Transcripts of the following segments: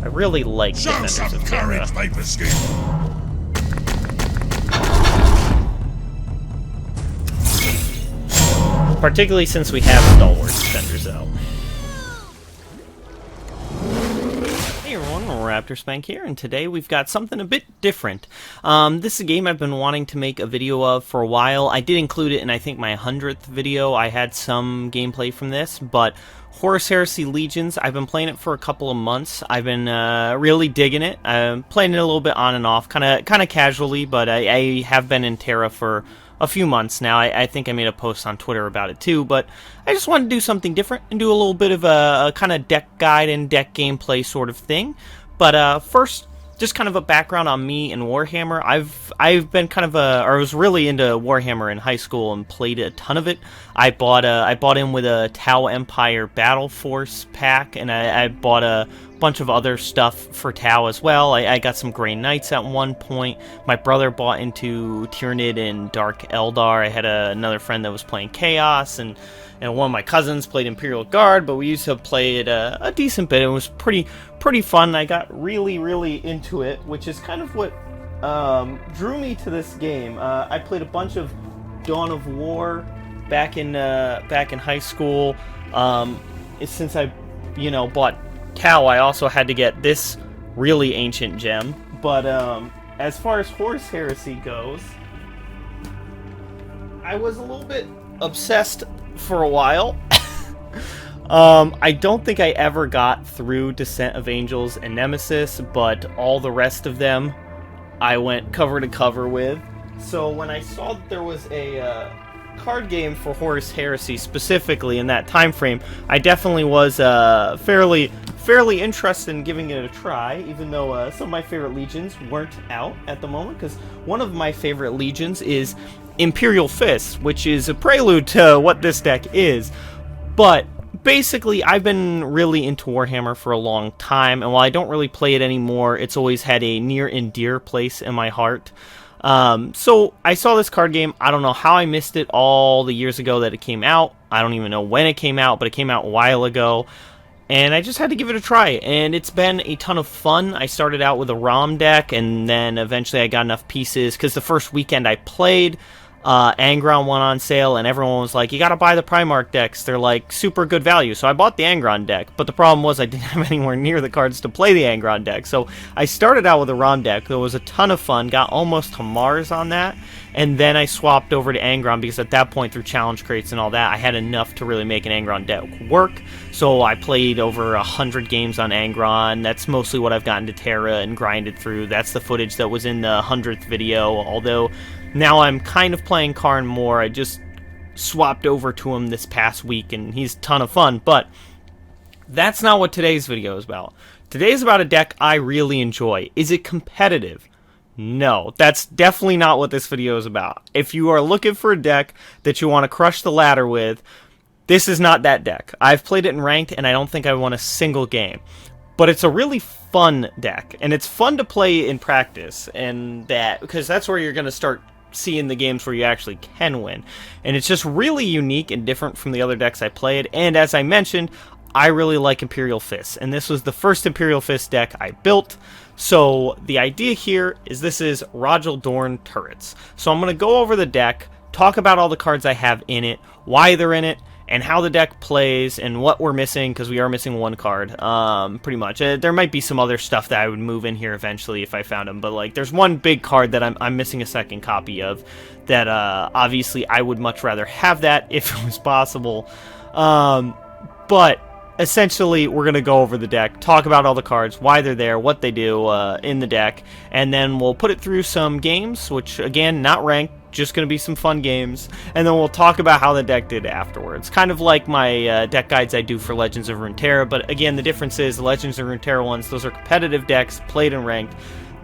I really like Show Defenders some of Terra. courage, paper skin. Particularly since we have Stalwart Defenders out. Hey everyone, Raptor Spank here, and today we've got something a bit different. This is a game I've been wanting to make a video of for a while. I did include it in, I think, my 100th video. I had some gameplay from this, but Horus Heresy Legions, I've been playing it for a couple of months. I've been really digging it. I'm playing it a little bit on and off, kind of casually, but I have been in Terra for a few months now. I think I made a post on Twitter about it too, but I just wanted to do something different and do a little bit of a kind of deck guide and deck gameplay sort of thing. But first, just kind of a background on me and Warhammer. I've been kind of I was really into Warhammer in high school and played a ton of it. I bought in with a Tau Empire Battle Force pack, and I bought a bunch of other stuff for Tau as well. I got some Grey Knights at one point. My brother bought into Tyranid and Dark Eldar. I had another friend that was playing Chaos, and one of my cousins played Imperial Guard, but we used to play it a decent bit. It was pretty fun. I got really into it, which is kind of what drew me to this game. I played a bunch of Dawn of War back in high school. Since I bought Tau, I also had to get this really ancient gem. But as far as Horus Heresy goes, I was a little bit obsessed for a while. I don't think I ever got through Descent of Angels and Nemesis, but all the rest of them I went cover to cover with. So when I saw that there was a card game for Horus Heresy specifically in that time frame, I definitely was fairly interested in giving it a try, even though some of my favorite legions weren't out at the moment, because one of my favorite legions is Imperial Fist, which is a prelude to what this deck is. But basically, I've been really into Warhammer for a long time, and while I don't really play it anymore, it's always had a near and dear place in my heart. So I saw this card game. I don't know how I missed it all the years ago that it came out. I don't even know when it came out, but it came out a while ago. And I just had to give it a try, and it's been a ton of fun. I started out with a ROM deck, and then eventually I got enough pieces, because the first weekend I played, Angron went on sale, and everyone was like, you gotta buy the Primarch decks, they're like super good value. So I bought the Angron deck, but the problem was I didn't have anywhere near the cards to play the Angron deck. So I started out with a ROM deck. There was a ton of fun, got almost to Mars on that, and then I swapped over to Angron, because at that point, through challenge crates and all that, I had enough to really make an Angron deck work. So I played over 100 games on Angron. That's mostly what I've gotten to Terra and grinded through. That's the footage that was in the 100th video, although now I'm kind of playing Karn more. I just swapped over to him this past week, and he's a ton of fun. But that's not what today's video is about. Today's about a deck I really enjoy. Is it competitive? No, that's definitely not what this video is about. If you are looking for a deck that you want to crush the ladder with, this is not that deck. I've played it in ranked, and I don't think I won a single game. But it's a really fun deck, and it's fun to play in practice, and because that's where you're going to start seeing the games where you actually can win. And it's just really unique and different from the other decks I played. And as I mentioned, I really like Imperial Fist, and this was the first Imperial Fist deck I built. So the idea here is this is Rogal Dorn turrets. So I'm going to go over the deck, talk about all the cards I have in it, why they're in it, and how the deck plays, and what we're missing, because we are missing one card, pretty much. There might be some other stuff that I would move in here eventually if I found them, but like there's one big card that I'm missing a second copy of that obviously I would much rather have that if it was possible. But essentially, we're going to go over the deck, talk about all the cards, why they're there, what they do in the deck, and then we'll put it through some games, which, again, not ranked, just going to be some fun games, and then we'll talk about how the deck did afterwards. Kind of like my deck guides I do for Legends of Runeterra, but again, the difference is the Legends of Runeterra ones, those are competitive decks, played and ranked.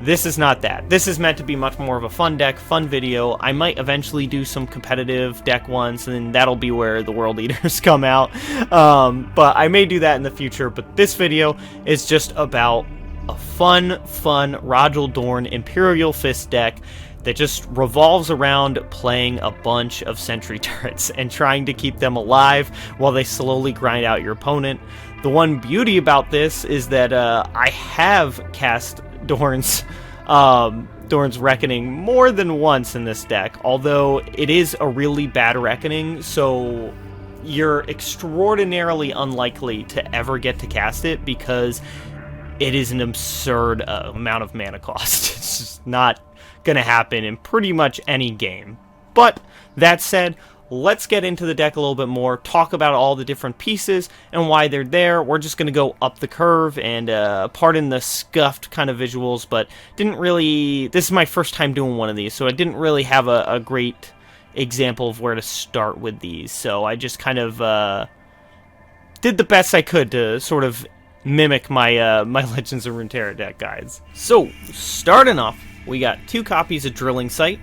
This is not that. This is meant to be much more of a fun deck, fun video. I might eventually do some competitive deck ones, and that'll be where the World Eaters come out. But I may do that in the future, but this video is just about a fun Rogal Dorn Imperial Fist deck that just revolves around playing a bunch of sentry turrets and trying to keep them alive while they slowly grind out your opponent. The one beauty about this is that I have cast Dorn's Reckoning more than once in this deck, although it is a really bad Reckoning, so you're extraordinarily unlikely to ever get to cast it because it is an absurd amount of mana cost. It's just not going to happen in pretty much any game. But that said, let's get into the deck a little bit more, talk about all the different pieces and why they're there. We're just going to go up the curve, and pardon the scuffed kind of visuals, but this is my first time doing one of these, so I didn't really have a great example of where to start with these. So I just kind of did the best I could to sort of mimic my my Legends of Runeterra deck guides. So, starting off, we got 2 copies of Drilling Sight.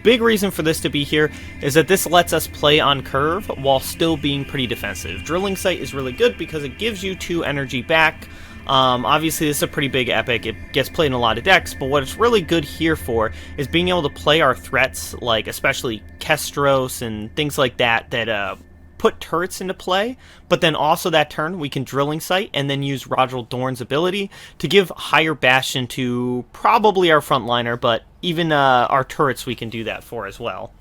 Big reason for this to be here is that this lets us play on curve while still being pretty defensive. Drilling Sight is really good because it gives you 2 energy back. Obviously, this is a pretty big epic. It gets played in a lot of decks, but what it's really good here for is being able to play our threats, like especially Kestros and things like that, that put turrets into play, but then also that turn we can Drilling Sight and then use Rogal Dorn's ability to give higher bastion to probably our frontliner, but even our turrets we can do that for as well.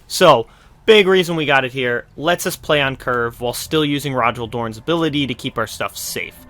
So, big reason we got it here, lets us play on curve while still using Rogal Dorn's ability to keep our stuff safe.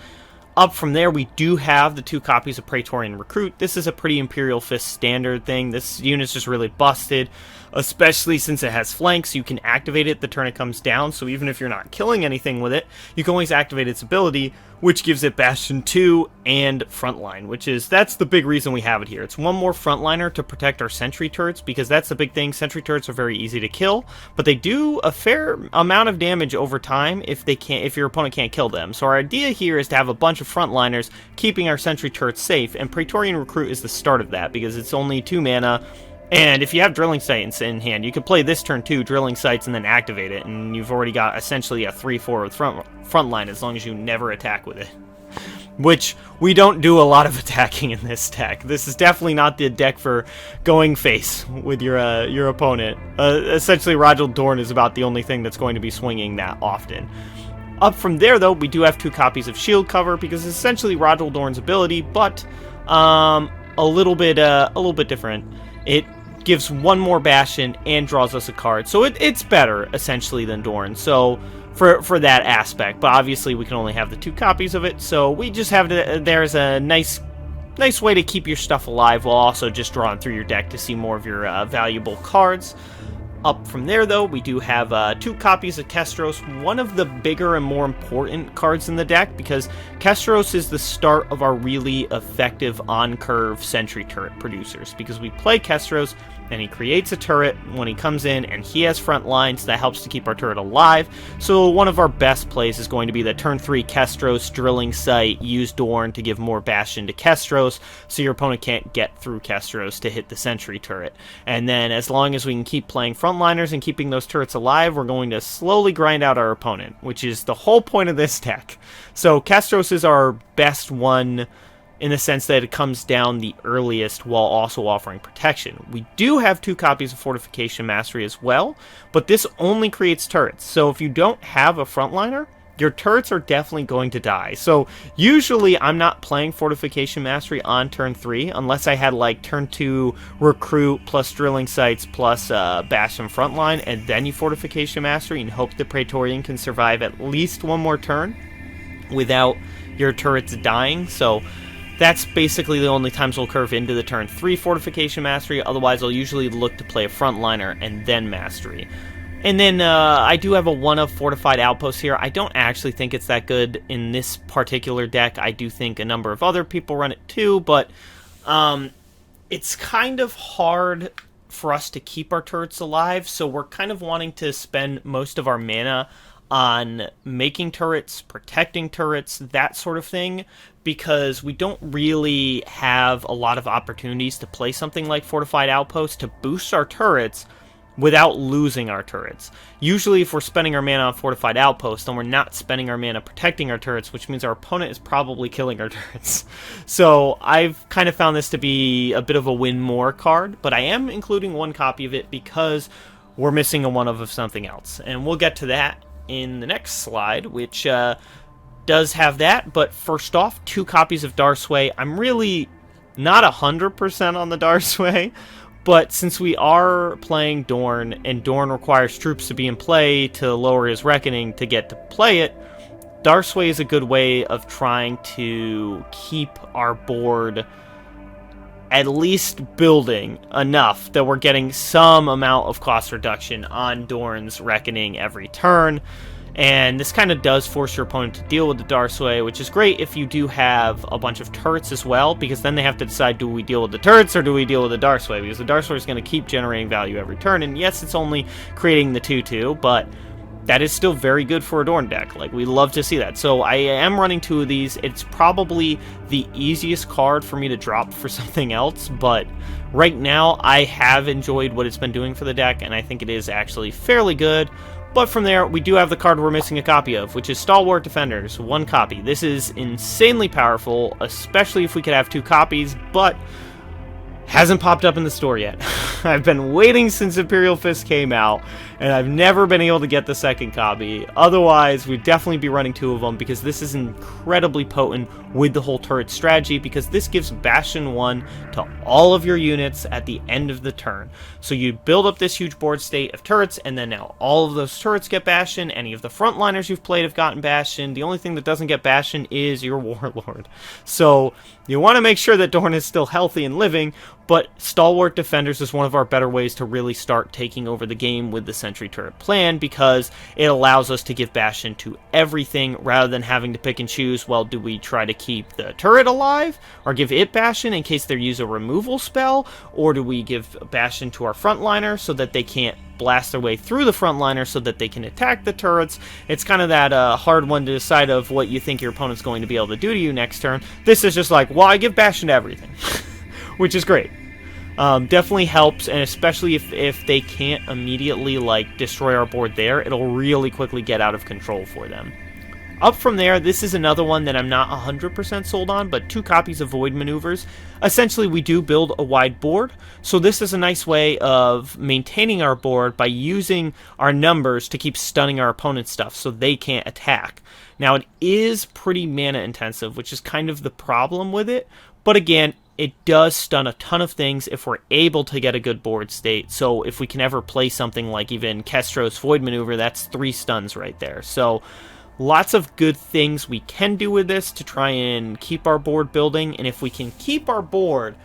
Up from there, we do have the 2 copies of Praetorian Recruit. This is a pretty Imperial Fist standard thing. This unit's just really busted, especially since it has flanks. You can activate it the turn it comes down, so even if you're not killing anything with it, you can always activate its ability, which gives it Bastion 2 and Frontline, that's the big reason we have it here. It's one more Frontliner to protect our sentry turrets, because that's the big thing. Sentry turrets are very easy to kill, but they do a fair amount of damage over time if your opponent can't kill them. So our idea here is to have a bunch of Frontliners keeping our sentry turrets safe, and Praetorian Recruit is the start of that, because it's only 2 mana, and if you have Drilling Sights in hand, you could play this turn too, Drilling Sights, and then activate it, and you've already got essentially a 3-4 with front line as long as you never attack with it. Which, we don't do a lot of attacking in this deck. This is definitely not the deck for going face with your opponent. Essentially, Rogal Dorn is about the only thing that's going to be swinging that often. Up from there, though, we do have 2 copies of Shield Cover, because it's essentially Rogal Dorn's ability, but a little bit different. It gives 1 more Bastion and draws us a card, so it's better essentially than Dorn. So for that aspect, but obviously we can only have the 2 copies of it, so we just have there's a nice way to keep your stuff alive while also just drawing through your deck to see more of your valuable cards. Up from there, though, we do have 2 copies of Kestros, one of the bigger and more important cards in the deck, because Kestros is the start of our really effective on-curve sentry turret producers, because we play Kestros, and he creates a turret when he comes in, and he has front lines that helps to keep our turret alive. So one of our best plays is going to be the turn 3 Kestros, Drilling Sight, use Dorn to give more Bastion to Kestros, so your opponent can't get through Kestros to hit the sentry turret. And then as long as we can keep playing frontliners and keeping those turrets alive, we're going to slowly grind out our opponent, which is the whole point of this deck. So Kestros is our best one in the sense that it comes down the earliest while also offering protection. We do have 2 copies of Fortification Mastery as well, but this only creates turrets. So if you don't have a frontliner, your turrets are definitely going to die. So usually I'm not playing Fortification Mastery on turn 3 unless I had like turn 2 Recruit plus Drilling Sights plus Bastion Frontline, and then you Fortification Mastery and hope the Praetorian can survive at least 1 more turn without your turrets dying. So that's basically the only times we'll curve into the turn 3 Fortification Mastery. Otherwise, I'll usually look to play a Frontliner and then Mastery. And then I do have a 1 of Fortified Outpost here. I don't actually think it's that good in this particular deck. I do think a number of other people run it too, but it's kind of hard for us to keep our turrets alive, so we're kind of wanting to spend most of our mana on making turrets, protecting turrets, that sort of thing, because we don't really have a lot of opportunities to play something like Fortified Outpost to boost our turrets without losing our turrets. Usually if we're spending our mana on Fortified Outpost, then we're not spending our mana protecting our turrets, which means our opponent is probably killing our turrets. So I've kind of found this to be a bit of a win more card, but I am including 1 copy of it because we're missing a 1 of something else. And we'll get to that in the next slide, which does have that, but first off, 2 copies of Darsway. I'm really not 100% on the Darsway, but since we are playing Dorn, and Dorn requires troops to be in play to lower his reckoning to get to play it, Darsway is a good way of trying to keep our board at least building enough that we're getting some amount of cost reduction on Dorn's reckoning every turn. And this kind of does force your opponent to deal with the Darsway, which is great if you do have a bunch of turrets as well, because then they have to decide, do we deal with the turrets or do we deal with the Darsway? Because the Darsway is going to keep generating value every turn, and yes, it's only creating the 2/2, but that is still very good for a Dorn deck. Like, we love to see that. So I am running 2 of these. It's probably the easiest card for me to drop for something else, but right now I have enjoyed what it's been doing for the deck, and I think it is actually fairly good. But from there, we do have the card we're missing a copy of, which is Stalwart Defenders, 1 copy. This is insanely powerful, especially if we could have 2 copies, but hasn't popped up in the store yet. I've been waiting since Imperial Fist came out, and I've never been able to get the 2nd copy. Otherwise, we'd definitely be running 2 of them, because this is incredibly potent with the whole turret strategy, because this gives Bastion 1 to all of your units at the end of the turn. So you build up this huge board state of turrets, and then now all of those turrets get Bastion. Any of the frontliners you've played have gotten Bastion. The only thing that doesn't get Bastion is your Warlord. So you want to make sure that Dorn is still healthy and living, but Stalwart Defenders is one of our better ways to really start taking over the game with the Sentry Turret plan, because it allows us to give Bastion to everything rather than having to pick and choose, well, do we try to keep the turret alive or give it Bastion in case they use a removal spell, or do we give Bastion to our frontliner so that they can't blast their way through the frontliner so that they can attack the turrets? It's kind of that hard one to decide of what you think your opponent's going to be able to do to you next turn. This is just like, well, I give Bastion to everything, which is great. Definitely helps, and especially if they can't immediately like destroy our board there, it'll really quickly get out of control for them. Up from there, this is another one that I'm not 100% sold on, but 2 copies of Void Maneuvers. Essentially, we do build a wide board, so this is a nice way of maintaining our board by using our numbers to keep stunning our opponent's stuff so they can't attack. Now, it is pretty mana intensive, which is kind of the problem with it, but again, it does stun a ton of things if we're able to get a good board state. So if we can ever play something like even Kestro's Void Maneuver, that's 3 stuns right there. So lots of good things we can do with this to try and keep our board building. And if we can keep our board,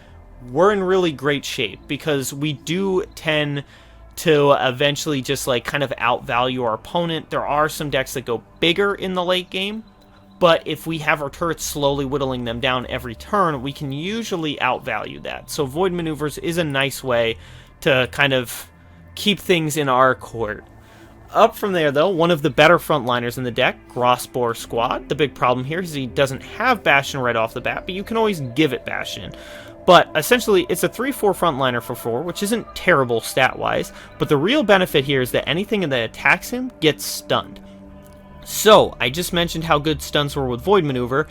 we're in really great shape, because we do tend to eventually just like kind of outvalue our opponent. There are some decks that go bigger in the late game, but if we have our turrets slowly whittling them down every turn, we can usually outvalue that. So Void Maneuvers is a nice way to kind of keep things in our court. Up from there, though, one of the better frontliners in the deck, Grossboar Squad. The big problem here is he doesn't have Bastion right off the bat, but you can always give it Bastion. But essentially, it's a 3/4 frontliner for 4, which isn't terrible stat-wise, but the real benefit here is that anything that attacks him gets stunned. So, I just mentioned how good stuns were with Void Maneuver.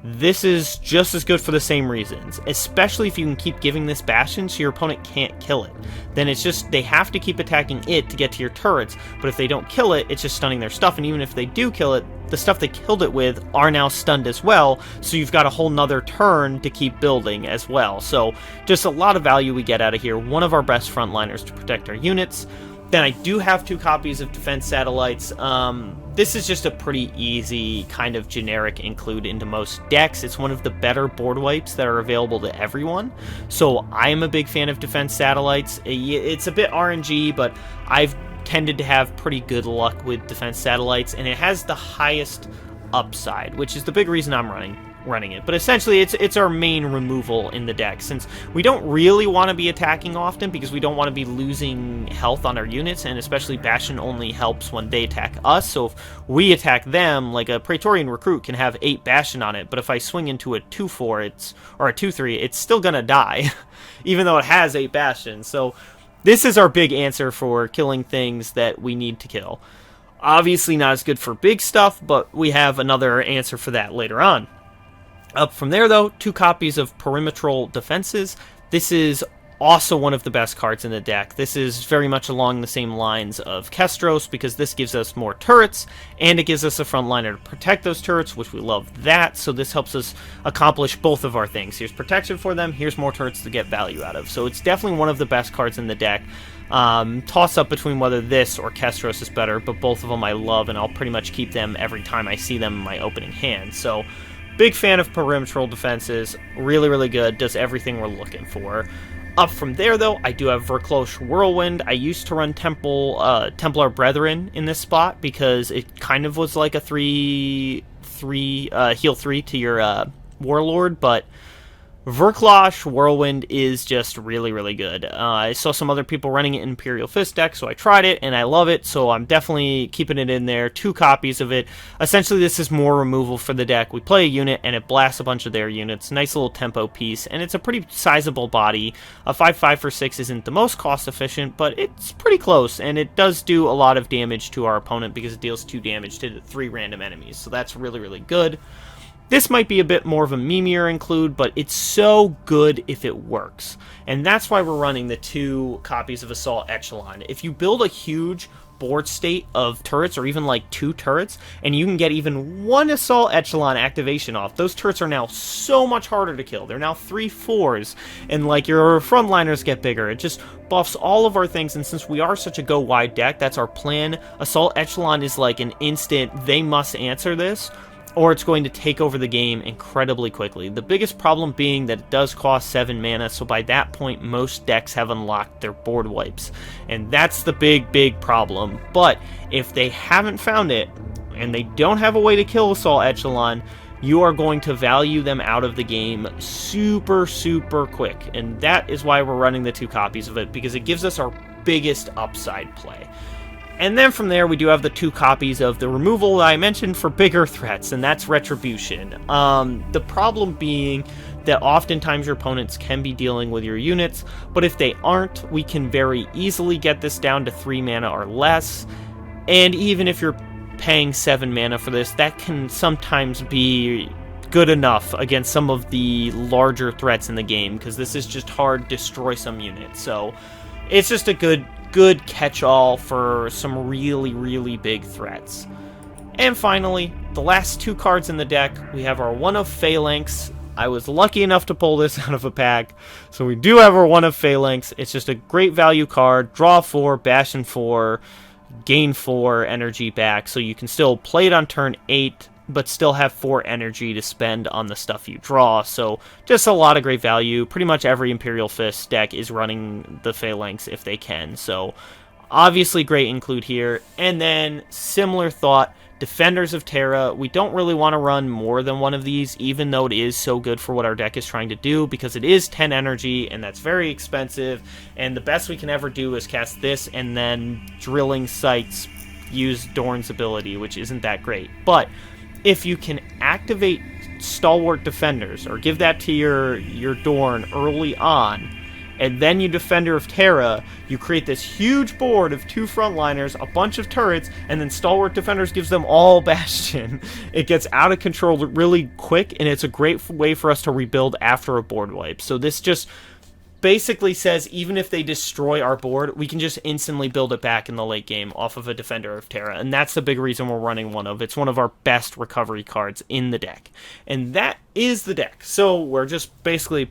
This is just as good for the same reasons, especially if you can keep giving this Bastion so your opponent can't kill it. Then it's just, they have to keep attacking it to get to your turrets, but if they don't kill it, it's just stunning their stuff, and even if they do kill it, the stuff they killed it with are now stunned as well, so you've got a whole nother turn to keep building as well. So, just a lot of value we get out of here. One of our best frontliners to protect our units. Then I do have 2 copies of Defense Satellites. This is just a pretty easy kind of generic include into most decks. It's one of the better board wipes that are available to everyone. So I am a big fan of Defense Satellites. It's a bit RNG, but I've tended to have pretty good luck with Defense Satellites, and it has the highest upside, which is the big reason I'm running it. But essentially, it's our main removal in the deck, since we don't really want to be attacking often, because we don't want to be losing health on our units, and especially Bastion only helps when they attack us. So if we attack them, like a Praetorian Recruit can have 8 Bastion on it, but if I swing into a 2/4 or a 2/3, it's still gonna die even though it has 8 Bastion. So this is our big answer for killing things that we need to kill. Obviously not as good for big stuff, but we have another answer for that later on. Up from there, though, 2 copies of Perimetral Defenses. This is Also one of the best cards in the deck. This is very much along the same lines of Kestros, because this gives us more turrets, and it gives us a frontliner to protect those turrets, which we love that, so this helps us accomplish both of our things. Here's protection for them, here's more turrets to get value out of. So it's definitely one of the best cards in the deck. Toss up between whether this or Kestros is better, but both of them I love, and I'll pretty much keep them every time I see them in my opening hand. So, big fan of perimetral defenses, really, really good, does everything we're looking for. Up from there, though, I do have Verklosh Whirlwind. I used to run Templar Brethren in this spot because it kind of was like a heal 3 to your Warlord, but Verklosh Whirlwind is just really, really good. I saw some other people running it in Imperial Fist deck, so I tried it, and I love it, so I'm definitely keeping it in there. 2 copies of it. Essentially, this is more removal for the deck. We play a unit, and it blasts a bunch of their units. Nice little tempo piece, and it's a pretty sizable body. A 5/5 for 6 isn't the most cost-efficient, but it's pretty close, and it does do a lot of damage to our opponent because it deals 2 damage to 3 random enemies, so that's really, really good. This might be a bit more of a memeier include, but it's so good if it works. And that's why we're running the 2 copies of Assault Echelon. If you build a huge board state of turrets, or even like 2 turrets, and you can get even 1 Assault Echelon activation off, those turrets are now so much harder to kill. They're now 3/4s, and like your frontliners get bigger. It just buffs all of our things, and since we are such a go-wide deck, that's our plan. Assault Echelon is like an instant, they must answer this, or it's going to take over the game incredibly quickly. The biggest problem being that it does cost 7 mana, so by that point, most decks have unlocked their board wipes. And that's the big, big problem. But if they haven't found it, and they don't have a way to kill Assault Echelon, you are going to value them out of the game super, super quick. And that is why we're running the 2 copies of it, because it gives us our biggest upside play. And then from there, we do have the 2 copies of the removal that I mentioned for bigger threats, and that's Retribution. The problem being that oftentimes your opponents can be dealing with your units, but if they aren't, we can very easily get this down to 3 mana or less, and even if you're paying 7 mana for this, that can sometimes be good enough against some of the larger threats in the game, because this is just hard to destroy some units. So it's just a good catch-all for some really, really big threats. And finally, the last 2 cards in the deck, we have our One of Phalanx. I was lucky enough to pull this out of a pack, so we do have our One of Phalanx. It's just a great value card. Draw 4, Bastion 4, gain 4 energy back, so you can still play it on turn 8, but still have 4 energy to spend on the stuff you draw. So just a lot of great value. Pretty much every Imperial Fist deck is running the Phalanx if they can. So obviously great include here. And then similar thought, Defenders of Terra. We don't really want to run more than one of these, even though it is so good for what our deck is trying to do, because it is 10 energy, and that's very expensive. And the best we can ever do is cast this, and then Drilling Sights use Dorn's ability, which isn't that great. But if you can activate Stalwart Defenders, or give that to your Dorn early on, and then you Defender of Terra, you create this huge board of 2 frontliners, a bunch of turrets, and then Stalwart Defenders gives them all Bastion. It gets out of control really quick, and it's a great way for us to rebuild after a board wipe. So this just basically says even if they destroy our board, we can just instantly build it back in the late game off of a Defender of Terra, and that's the big reason we're running one of. It's one of our best recovery cards in the deck, and that is the deck. So we're just basically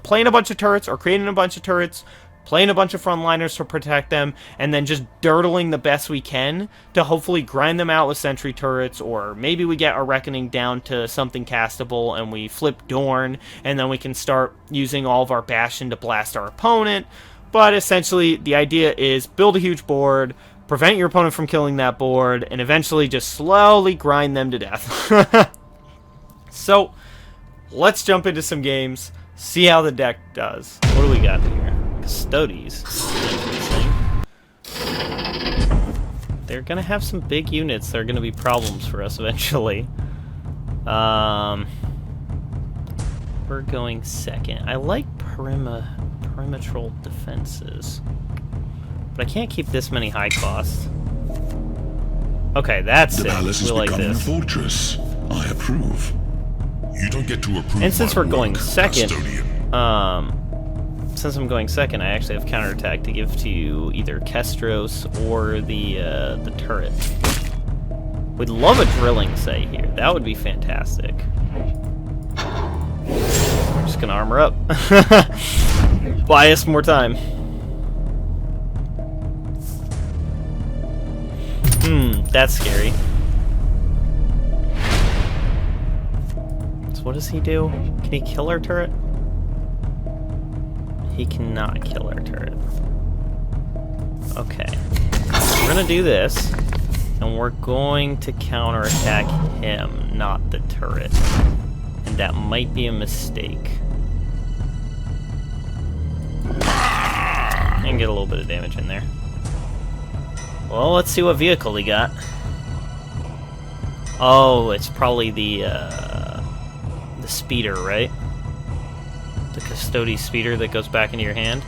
playing a bunch of turrets, or creating a bunch of turrets, playing a bunch of frontliners to protect them, and then just dirtling the best we can to hopefully grind them out with sentry turrets, or maybe we get our Reckoning down to something castable and we flip Dorn, and then we can start using all of our Bastion to blast our opponent. But essentially, the idea is build a huge board, prevent your opponent from killing that board, and eventually just slowly grind them to death. So, let's jump into some games, see how the deck does. What do we got here? Custodes. They're gonna have some big units that are gonna be problems for us eventually. We're going second. I like perimetral defenses, but I can't keep this many high costs. Okay, that's it. The palace is becoming a fortress. I approve. You don't get to approve. And since we're going second, since I'm going second, I actually have counterattack to give to either Kestros or the turret. We'd love a drilling site here. That would be fantastic. We're just gonna armor up. Buy us more time. That's scary. So what does he do? Can he kill our turret? He cannot kill our turret. Okay. We're gonna do this, and we're going to counterattack him, not the turret. And that might be a mistake. And get a little bit of damage in there. Well, let's see what vehicle he got. Oh, it's probably the speeder, right? The Custody speeder that goes back into your hand.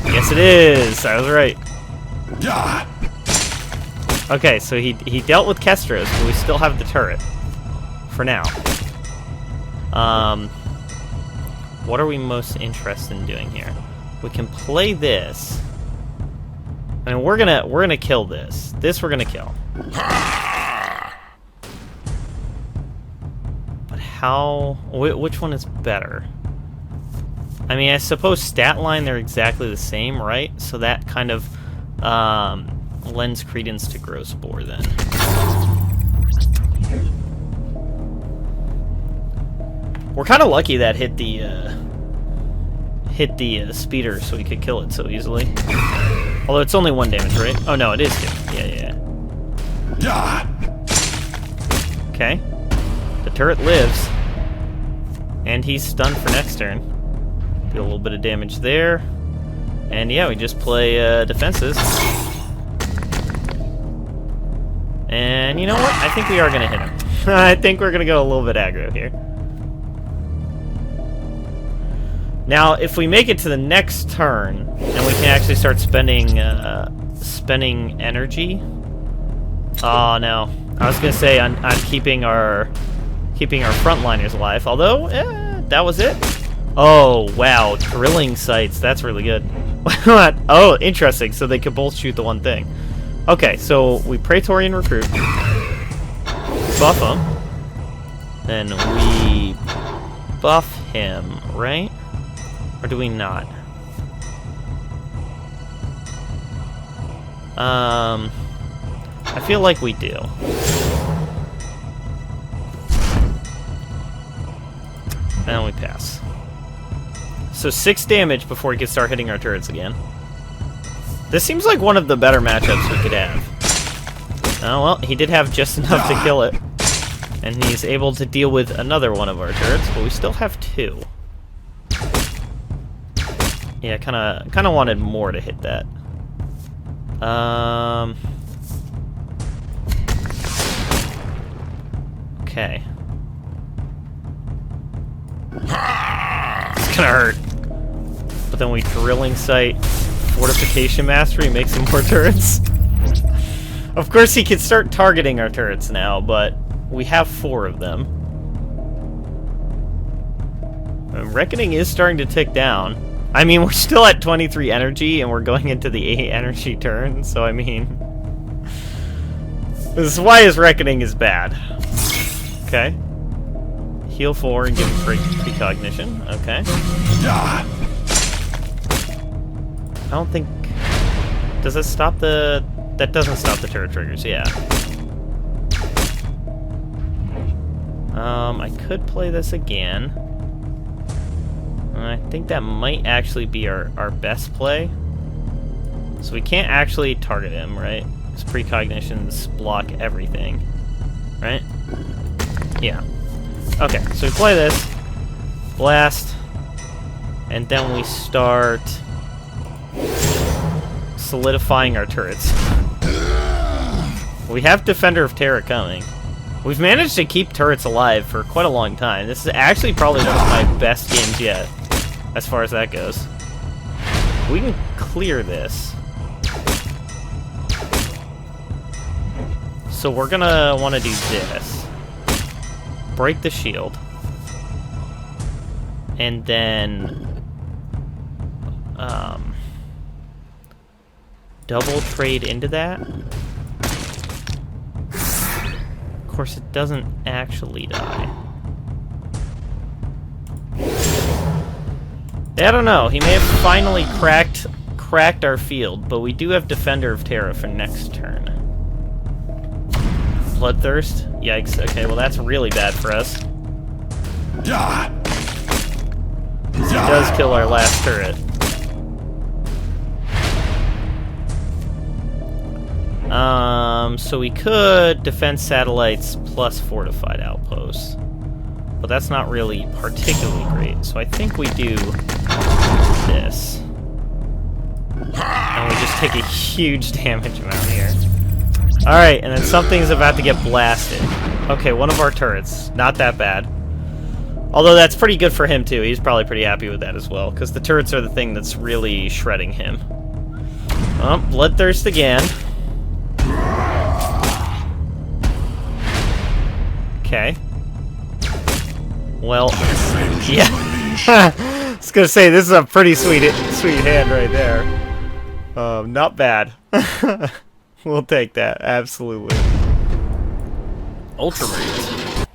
Yes, it is! I was right. Okay, so he dealt with Kestros, but we still have the turret. For now. What are we most interested in doing here? We can play this. I mean, we're gonna kill this. This we're gonna kill. But how? Which one is better? I mean, I suppose stat line they're exactly the same, right? So that kind of lends credence to Gross Bore then. We're kind of lucky that hit the speeder, so we could kill it so easily. Although it's only 1 damage, right? Oh no, it is 2. Yeah. Okay. The turret lives. And he's stunned for next turn. Do a little bit of damage there. And yeah, we just play defenses. And you know what? I think we are going to hit him. I think we're going to go a little bit aggro here. Now, if we make it to the next turn, and we can actually start spending energy. Oh no, I was gonna say I'm keeping our frontliners alive. Although, that was it. Oh wow, drilling sites. That's really good. Oh, interesting. So they could both shoot the one thing. Okay, so we Praetorian recruit, buff him, then we buff him, right? Or do we not? I feel like we do. And we pass. So 6 damage before he can start hitting our turrets again. This seems like one of the better matchups we could have. Oh well, he did have just enough to kill it. And he's able to deal with another one of our turrets, but we still have 2. Yeah, kind of wanted more to hit that. Okay. It's gonna hurt. But then we drilling site, fortification mastery, make some more turrets. Of course, he can start targeting our turrets now, but we have 4 of them. Reckoning is starting to tick down. I mean, we're still at 23 energy, and we're going into the 8 energy turn, so I mean... This is why his Reckoning is bad. Okay. Heal 4 and give him precognition. Okay. I don't think... Does that stop the... That doesn't stop the turret triggers, yeah. I could play this again. I think that might actually be our best play. So we can't actually target him, right? His precognitions block everything. Right? Yeah. Okay, so we play this. Blast. And then we start solidifying our turrets. We have Defender of Terra coming. We've managed to keep turrets alive for quite a long time. This is actually probably one of my best games yet, as far as that goes. We can clear this. So we're gonna want to do this. Break the shield. And then double trade into that. Of course, it doesn't actually die. I don't know. He may have finally cracked our field, but we do have Defender of Terra for next turn. Bloodthirst? Yikes. Okay, well that's really bad for us. He does kill our last turret. So we could defend satellites plus fortified outposts. But that's not really particularly great. So I think we do this. And we just take a huge damage amount here. Alright, and then something's about to get blasted. Okay, one of our turrets. Not that bad. Although that's pretty good for him too. He's probably pretty happy with that as well, because the turrets are the thing that's really shredding him. Oh, Bloodthirst again. Okay. Well, yeah. I was gonna say, this is a pretty sweet hand right there. Not bad. We'll take that, absolutely. Ultramarines.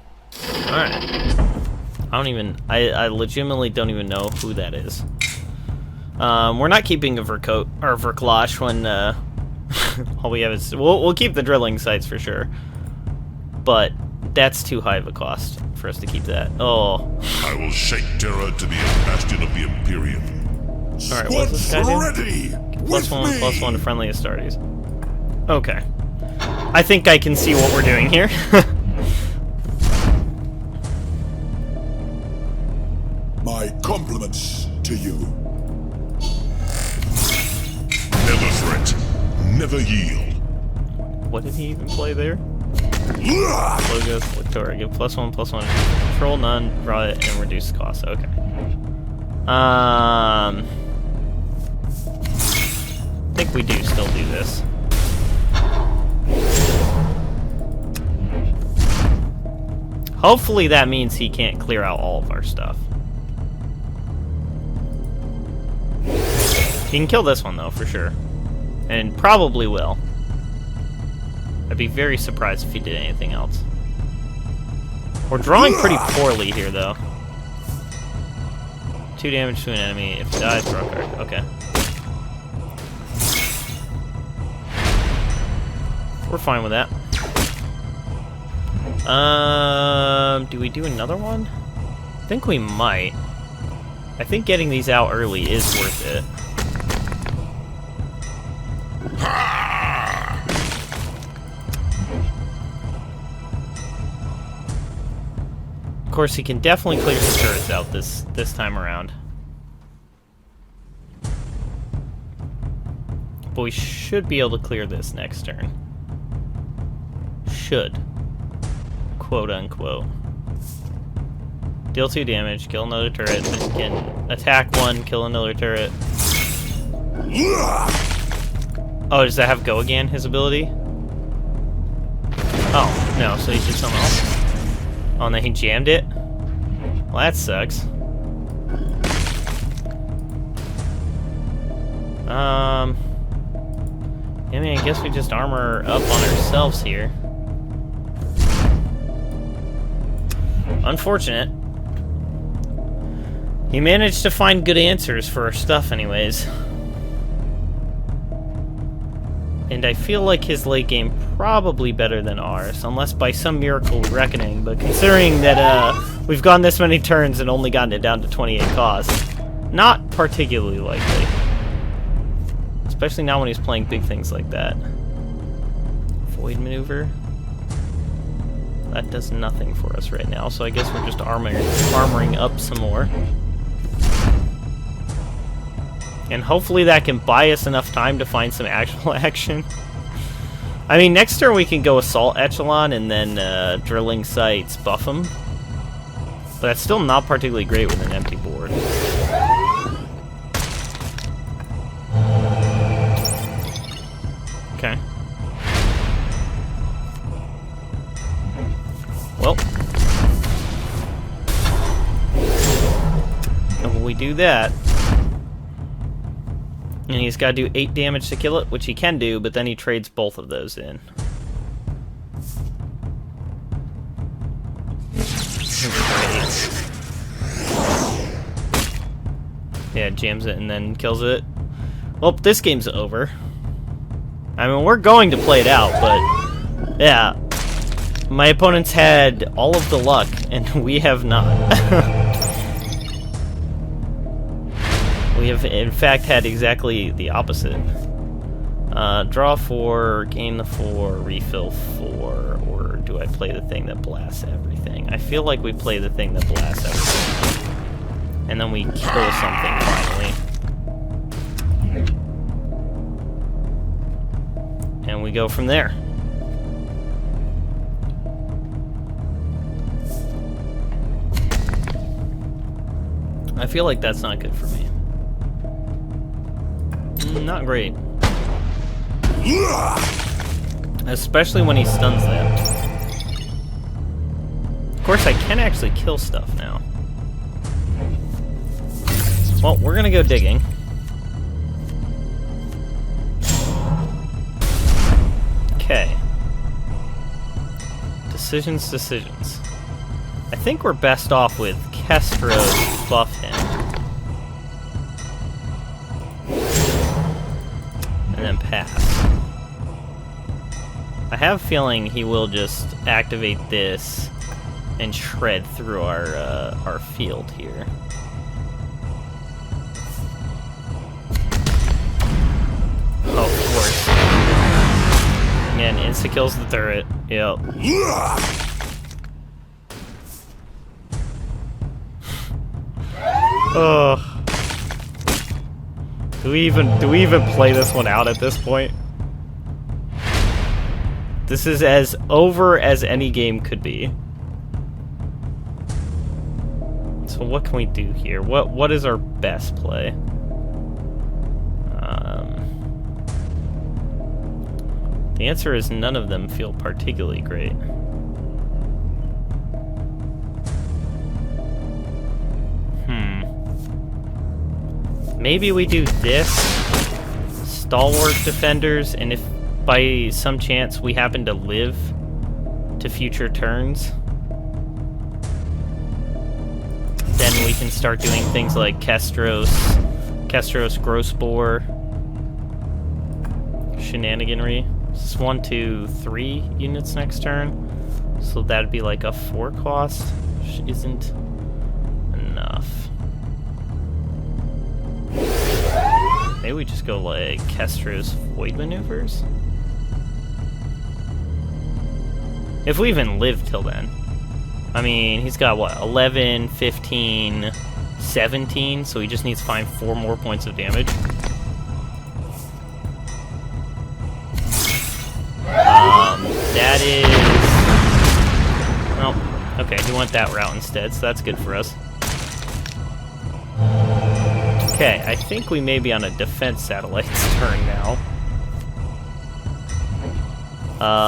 Alright. I legitimately don't even know who that is. We're not keeping a Vercoat, or Verklash when, all we have is... We'll keep the drilling sites for sure. But that's too high of a cost for us to keep that. Oh. I will shake Terra to the bastion of the Imperium. Alright, what's this guy do? +1/+1 to friendly Astartes. Okay. I think I can see what we're doing here. My compliments to you. Never fret. Never yield. What did he even play there? Logos, Lectora, give +1/+1. Control none, draw it, and reduce cost. Okay. I think we do still do this. Hopefully that means he can't clear out all of our stuff. He can kill this one though, for sure. And probably will. I'd be very surprised if he did anything else. We're drawing pretty poorly here though. 2 damage to an enemy. If he dies, draw a card. Okay. We're fine with that. Do we do another one? I think we might. I think getting these out early is worth it. Of course, he can definitely clear some turrets out this time around. But we should be able to clear this next turn. Should. Quote unquote. Deal 2 damage, kill another turret, then he can attack one, kill another turret. Oh, does that have go again, his ability? Oh, no, so he did something else. Oh, and then he jammed it? Well, that sucks. I mean, I guess we just armor up on ourselves here. Unfortunate. He managed to find good answers for our stuff anyways. And I feel like his late game probably better than ours, unless by some miracle reckoning, but considering that we've gone this many turns and only gotten it down to 28 cost, not particularly likely. Especially now when he's playing big things like that. Void maneuver. That does nothing for us right now, so I guess we're just armoring up some more. And hopefully that can buy us enough time to find some actual action. I mean, next turn we can go Assault Echelon and then Drilling Sites buff them. But that's still not particularly great with an empty board. Okay. Well. And when we do that, And he's got to do 8 damage to kill it, which he can do, but then he trades both of those in. Great. Yeah, jams it and then kills it. Well, this game's over. I mean, we're going to play it out, but... yeah. My opponents had all of the luck, and we have not. We have, in fact, had exactly the opposite. Draw 4, gain the 4, refill 4, or do I play the thing that blasts everything? I feel like we play the thing that blasts everything. And then we kill something, finally. And we go from there. I feel like that's not good for me. Not great. Especially when he stuns them. Of course, I can actually kill stuff now. Well, we're gonna go digging. Okay. Decisions. I think we're best off with Kestro's buff him. And then pass. I have a feeling he will just activate this and shred through our field here. Oh, of course. And insta-kills the turret. Yep. Ugh. Do we even play this one out at this point? This is as over as any game could be. So what can we do here? What is our best play? The answer is none of them feel particularly great. Maybe we do this, Stalwart Defenders, and if by some chance we happen to live to future turns, then we can start doing things like Kestros Grossboar, shenaniganry. This is 1, 2, 3 units next turn, so that'd be like a 4 cost, which isn't enough. Maybe we just go like Kestro's Void Maneuvers? If we even live till then. I mean, he's got what, 11, 15, 17, so he just needs to find 4 more points of damage. That is... oh, okay, he went that route instead, so that's good for us. Okay, I think we may be on a defense satellite's turn now.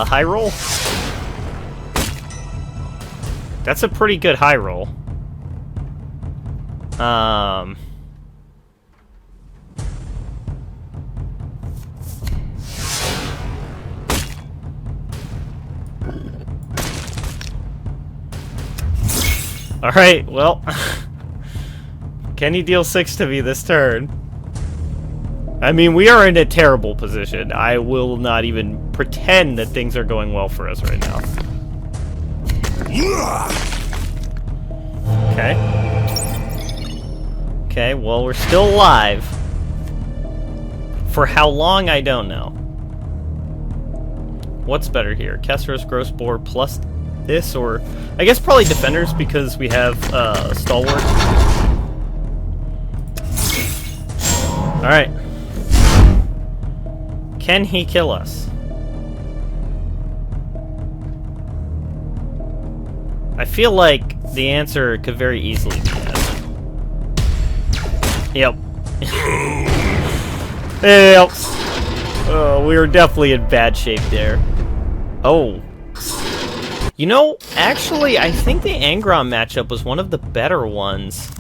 High roll? That's a pretty good high roll. Alright, well... can he deal 6 to me this turn? I mean, we are in a terrible position. I will not even pretend that things are going well for us right now. Okay. Okay, well, we're still alive. For how long, I don't know. What's better here? Kestro's Grossboar plus this, or... I guess probably Defenders, because we have, Stalwart. Alright. Can he kill us? I feel like the answer could very easily be yes. Yep. Yep. We were definitely in bad shape there. Oh. You know, actually, I think the Angron matchup was one of the better ones.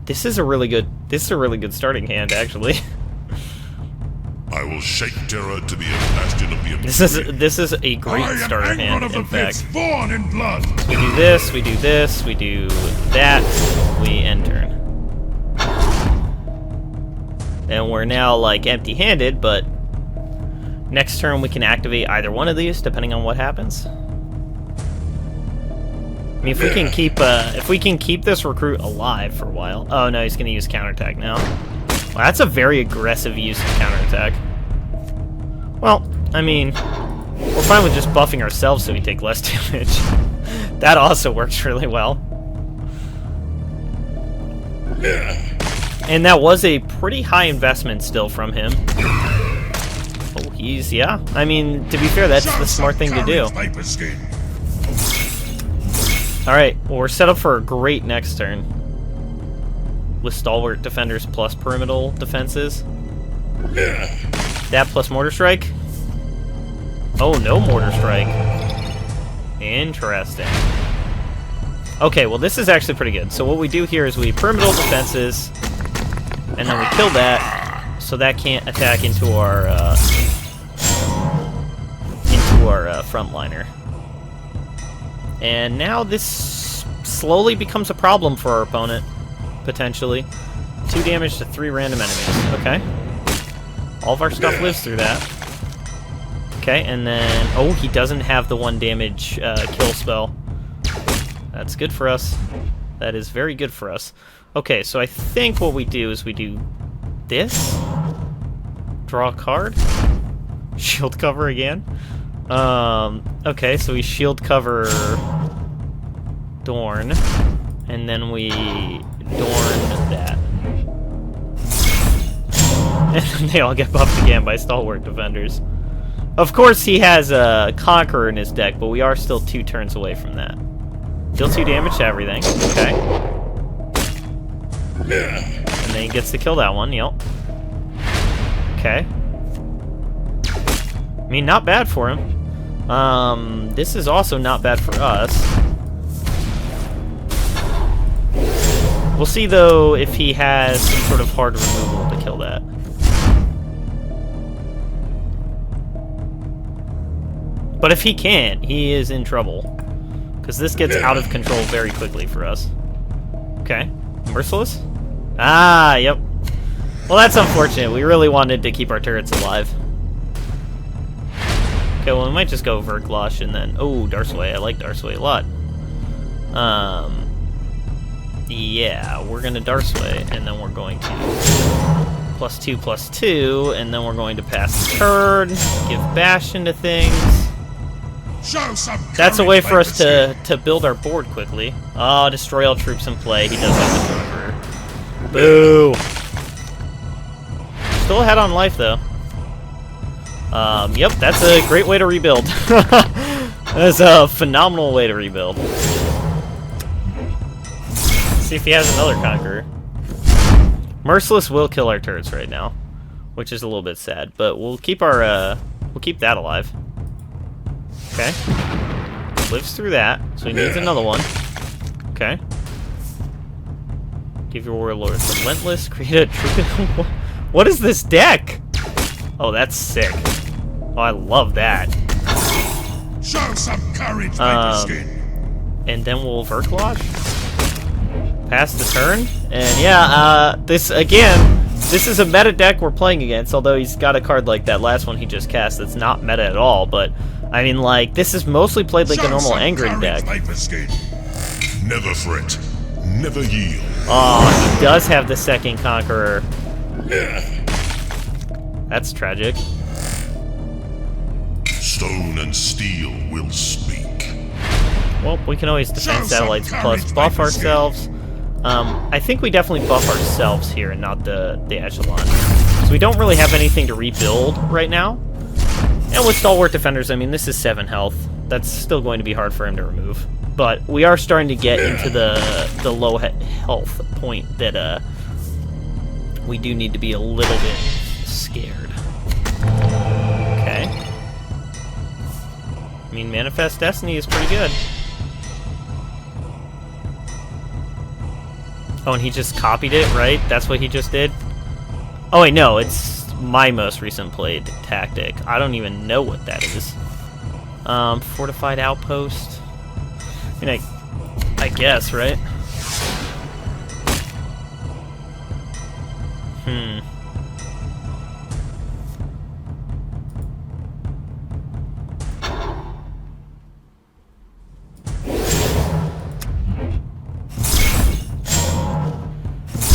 This is a really good starting hand, actually. I will shake Terra to be a bastion of the Imperium. This is a great starter hand, in fact. Born in blood. We do this, we do this, we do that, we end turn. And we're now, like, empty-handed, but next turn we can activate either one of these, depending on what happens. I mean, if we can keep this recruit alive for a while. Oh no, he's gonna use counterattack now. Well, that's a very aggressive use of counterattack. Well, I mean, we're fine with just buffing ourselves so we take less damage. That also works really well. And that was a pretty high investment still from him. Oh, yeah. I mean, to be fair, that's the smart thing to do. Alright, well, we're set up for a great next turn. With Stalwart Defenders plus Pyramidal Defenses. That plus Mortar Strike. Oh, no Mortar Strike. Interesting. Okay, well, this is actually pretty good. So what we do here is we Pyramidal Defenses, and then we kill that, so that can't attack into our frontliner. And now this slowly becomes a problem for our opponent. Potentially. 2 damage to 3 random enemies. Okay. All of our stuff lives through that. Okay, and then... Oh, he doesn't have the 1 damage kill spell. That's good for us. That is very good for us. Okay, so I think what we do is we do this. Draw a card. Shield cover again. Okay, so we shield cover Dorn. And then we Dorn that. And then they all get buffed again by Stalwart Defenders. Of course, he has a Conqueror in his deck, but we are still 2 turns away from that. Deal 2 damage to everything. Okay. And then he gets to kill that one, yep. Okay. I mean, not bad for him. This is also not bad for us. We'll see, though, if he has some sort of hard removal to kill that. But if he can't, he is in trouble. Because this gets out of control very quickly for us. Okay. Merciless? Ah, yep. Well, that's unfortunate. We really wanted to keep our turrets alive. Okay, well, we might just go Verklosh and then... Oh, Darsway. I like Darsway a lot. Yeah, we're going to Darsway, and then we're going to +2/+2, and then we're going to pass the turn, give bash into things. That's a way for us to build our board quickly. Oh, destroy all troops in play. He does have the Conqueror. Boo! Still ahead on life, though. Yep, that's a great way to rebuild. That's a phenomenal way to rebuild. See if he has another Conqueror. Merciless will kill our turrets right now, which is a little bit sad, but we'll keep our we'll keep that alive. Okay. Lives through that, so he needs another one. Okay. Give your warlord relentless. Create a troop. What is this deck? Oh, that's sick. Oh, I love that. Show some courage, Skin. And then we'll Verklosh. Pass the turn. And yeah, this is a meta deck we're playing against, although he's got a card like that last one he just cast that's not meta at all, but I mean, like, this is mostly played like a normal Angren deck. Never fret. Never yield. Oh, he does have the second Conqueror. That's tragic. Stone and steel will speak. Well, we can always defend satellites plus buff ourselves. I think we definitely buff ourselves here and not the Echelon. So we don't really have anything to rebuild right now. And with Stalwart Defenders, I mean, this is 7 health. That's still going to be hard for him to remove. But we are starting to get into the low health point that we do need to be a little bit scared. Okay. I mean, Manifest Destiny is pretty good. Oh, and he just copied it, right? That's what he just did? Oh, wait, no, it's my most recent played tactic. I don't even know what that is. Fortified outpost. I mean, I guess, right?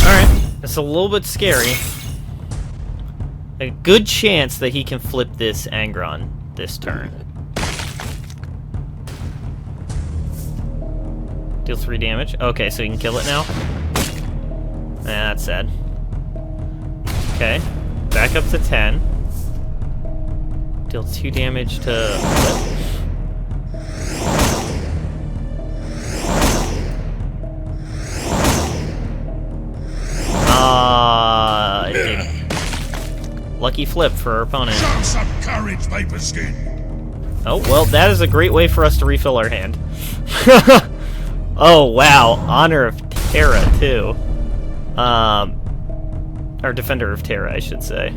Alright, it's a little bit scary. A good chance that he can flip this Angron this turn. Deal 3 damage. Okay, so he can kill it now? That's sad. Okay, back up to 10. Deal 2 damage to... it did. Lucky flip for our opponent. Show some courage, Vaporskin. Oh, well, that is a great way for us to refill our hand. Oh, wow. Honor of Terra, too. Or Defender of Terra, I should say.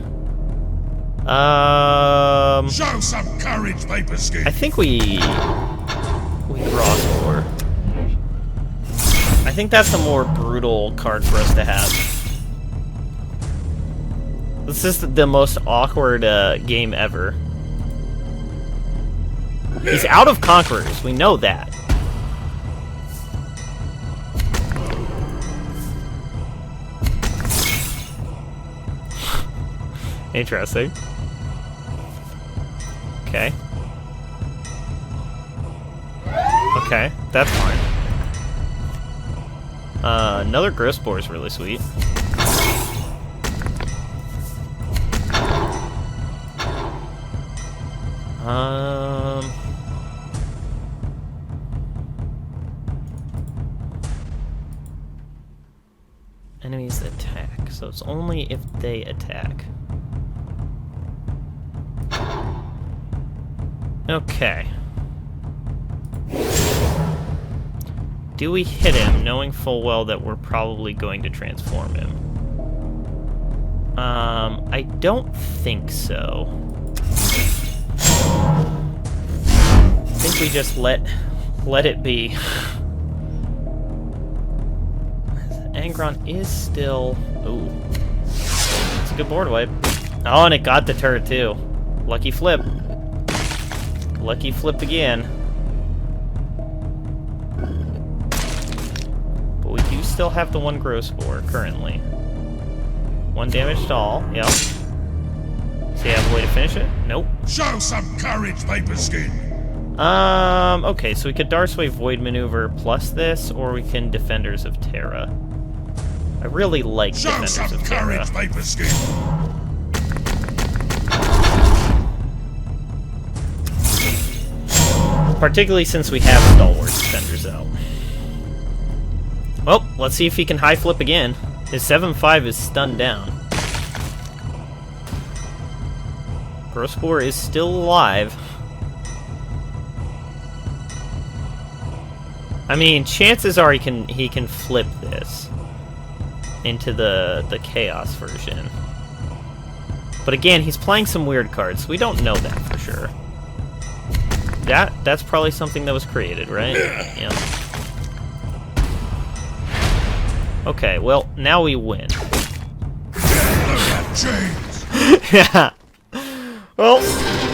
Show some courage, Vaporskin. I think we cross war. I think that's a more brutal card for us to have. This is the most awkward game ever. He's out of Conquerors, we know that. Interesting. Okay. Okay, that's fine. Another Growth Spore is really sweet. Enemies attack, so it's only if they attack. Okay. Do we hit him, knowing full well that we're probably going to transform him? I don't think so. I think we just let it be. Angron is still... Ooh. It's a good board wipe. Oh, and it got the turret, too. Lucky flip. Lucky flip again. But we do still have the 1 Growth Spore, currently. 1 damage to all, yep. Does he have a way to finish it? Nope. Show some courage, Vaporskin. Okay, so we could Darksway Void Maneuver plus this, or we can Defenders of Terra. I really like Defenders of Terra. Show some courage, Vaporskin. Particularly since we have Stalwart Defenders out. Well, let's see if he can high flip again. His 7-5 is stunned down. Growth Spore is still alive. I mean, chances are he can flip this into the Chaos version. But again, he's playing some weird cards, so we don't know that for sure. That's probably something that was created, right? Yeah. Okay, well, now we win. Yeah. Well,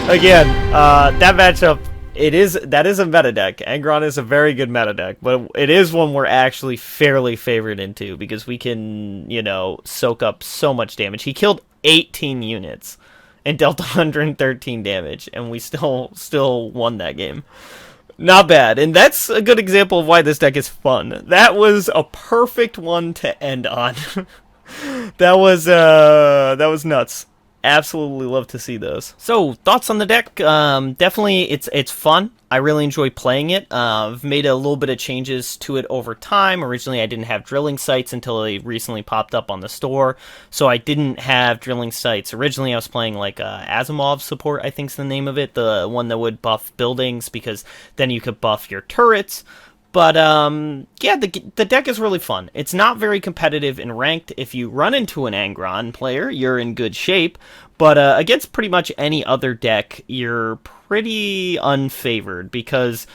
again, that matchup, that is a meta deck. Angron is a very good meta deck, but it is one we're actually fairly favored into because we can, you know, soak up so much damage. He killed 18 units and dealt 113 damage, and we still won that game. Not bad, and that's a good example of why this deck is fun. That was a perfect one to end on. That was nuts. Absolutely love to see those. So, thoughts on the deck? Definitely, it's fun. I really enjoy playing it. I've made a little bit of changes to it over time. Originally, I didn't have drilling sights until they recently popped up on the store. So I didn't have drilling sights. Originally, I was playing like Asimov support, I think's the name of it. The one that would buff buildings, because then you could buff your turrets. But, yeah, the deck is really fun. It's not very competitive in ranked. If you run into an Angron player, you're in good shape. But against pretty much any other deck, you're pretty unfavored because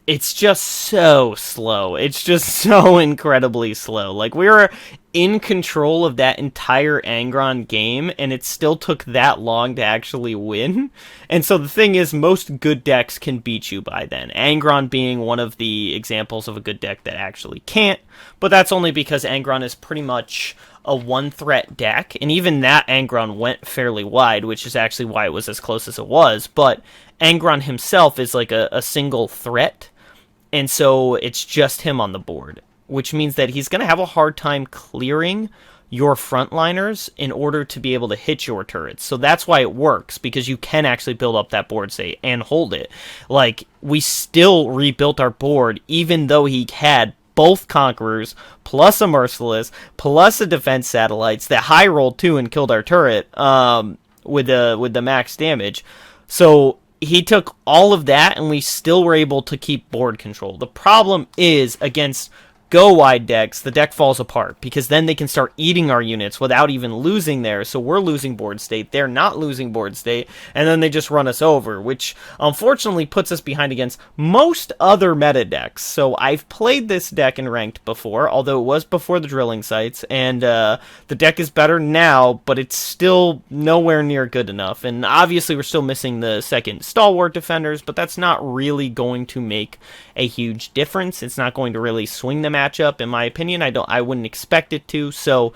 it's just so slow. It's just so incredibly slow. Like, we were in control of that entire Angron game, and it still took that long to actually win. And so the thing is, most good decks can beat you by then. Angron being one of the examples of a good deck that actually can't, but that's only because Angron is pretty much a one-threat deck, and even that Angron went fairly wide, which is actually why it was as close as it was, but Angron himself is like a single threat, and so it's just him on the board, which means that he's going to have a hard time clearing your frontliners in order to be able to hit your turrets. So that's why it works, because you can actually build up that board state and hold it. Like, we still rebuilt our board, even though he had both Conquerors, plus a Merciless, plus a Defense Satellites that high rolled too and killed our turret with the max damage. So he took all of that, and we still were able to keep board control. The problem is, against go-wide decks, the deck falls apart, because then they can start eating our units without even losing theirs, so we're losing board state, they're not losing board state, and then they just run us over, which unfortunately puts us behind against most other meta decks. So I've played this deck in ranked before, although it was before the drilling sites, and the deck is better now, but it's still nowhere near good enough, and obviously we're still missing the second stalwart defenders, but that's not really going to make a huge difference. It's not going to really swing the matchup, in my opinion. I wouldn't expect it to. So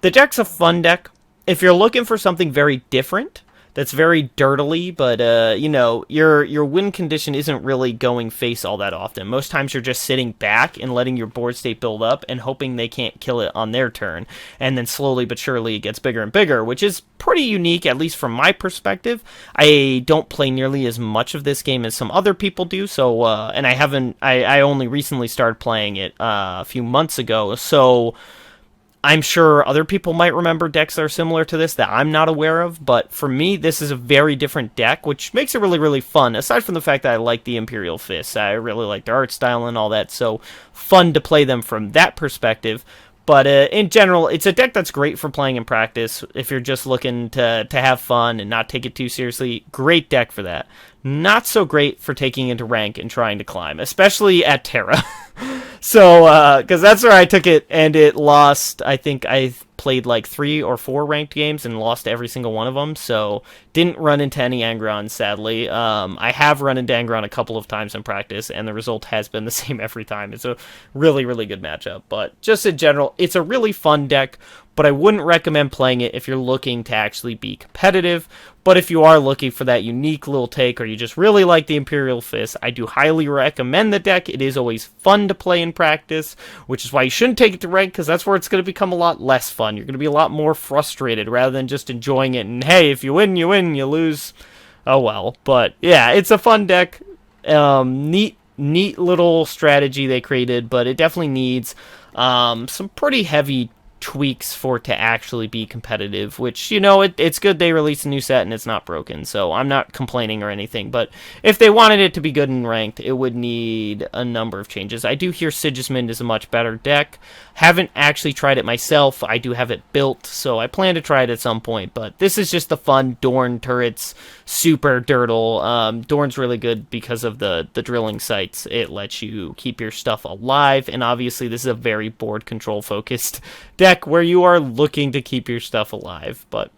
the deck's a fun deck. If you're looking for something very different, that's very dirtily, but you know, your win condition isn't really going face all that often. Most times you're just sitting back and letting your board state build up and hoping they can't kill it on their turn, and then slowly but surely it gets bigger and bigger, which is pretty unique, at least from my perspective. I don't play nearly as much of this game as some other people do, so and I only recently started playing it a few months ago, so I'm sure other people might remember decks that are similar to this that I'm not aware of, but for me, this is a very different deck, which makes it really, really fun, aside from the fact that I like the Imperial Fists. I really like their art style and all that, so fun to play them from that perspective. But in general, it's a deck that's great for playing in practice. If you're just looking to have fun and not take it too seriously, great deck for that. Not so great for taking into rank and trying to climb, especially at Terra. So, because that's where I took it, and it lost. I think I played like 3 or 4 ranked games and lost every single one of them, so didn't run into any Angron, sadly. I have run into Angron a couple of times in practice, and the result has been the same every time. It's a really, really good matchup, but just in general, it's a really fun deck, but I wouldn't recommend playing it if you're looking to actually be competitive. But if you are looking for that unique little take, or you just really like the Imperial Fist, I do highly recommend the deck. It is always fun to play in practice, which is why you shouldn't take it to rank, because that's where it's going to become a lot less fun. You're going to be a lot more frustrated rather than just enjoying it. And hey, if you win, you win. You lose, oh well. But yeah, it's a fun deck. Neat little strategy they created, but it definitely needs some pretty heavy tweaks for it to actually be competitive, which, you know, it's good they released a new set and it's not broken, so I'm not complaining or anything, but if they wanted it to be good and ranked, it would need a number of changes. I do hear Sigismund is a much better deck. Haven't actually tried it myself. I do have it built, so I plan to try it at some point, but this is just the fun Dorn turrets, super dirtle. Dorn's really good because of the drilling sites. It lets you keep your stuff alive, and obviously this is a very board control focused deck where you are looking to keep your stuff alive. But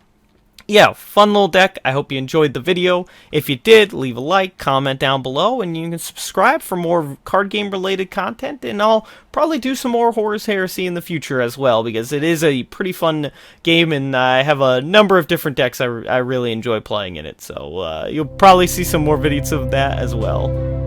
yeah, fun little deck. I hope you enjoyed the video. If you did, leave a like, comment down below, and you can subscribe for more card game related content, and I'll probably do some more Horus Heresy in the future as well, because it is a pretty fun game, and I have a number of different decks I really enjoy playing in it, so you'll probably see some more videos of that as well.